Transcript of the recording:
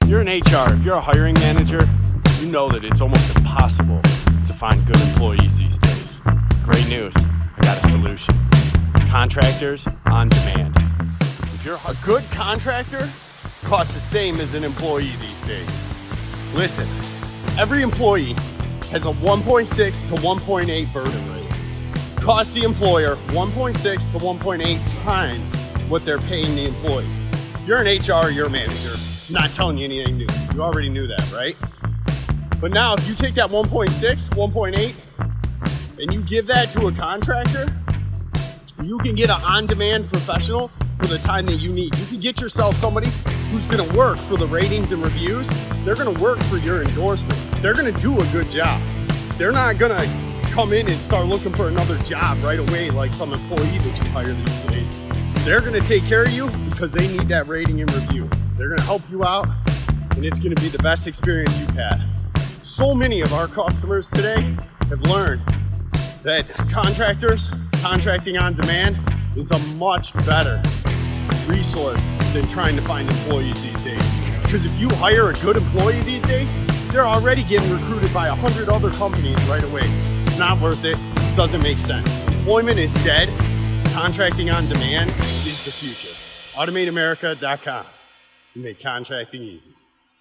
You're in HR, if you're a hiring manager, you know that it's almost impossible to find good employees these days. Great news, I got a solution. Contractors on demand. If you're a good contractor, costs the same as an employee these days. Listen, every employee has a 1.6 to 1.8 burden rate. Costs the employer 1.6 to 1.8 times what they're paying the employee. You're an HR, you're a manager. I'm not telling you anything new. You already knew that, right? But now if you take that 1.6, 1.8, and you give that to a contractor, you can get an on-demand professional for the time that you need. You can get yourself somebody who's gonna work for the ratings and reviews. They're gonna work for your endorsement. They're gonna do a good job. They're not gonna come in and start looking for another job right away like some employee that you hire these days. They're gonna take care of you because they need that rating and review. They're gonna help you out, and it's gonna be the best experience you've had. So many of our customers today have learned that contractors, contracting on demand, is a much better resource than trying to find employees these days. Because if you hire a good employee these days, they're already getting recruited by 100 other companies right away. It's not worth it, doesn't make sense. Employment is dead, contracting on demand is the future. AutomateAmerica.com. You make contracting easy.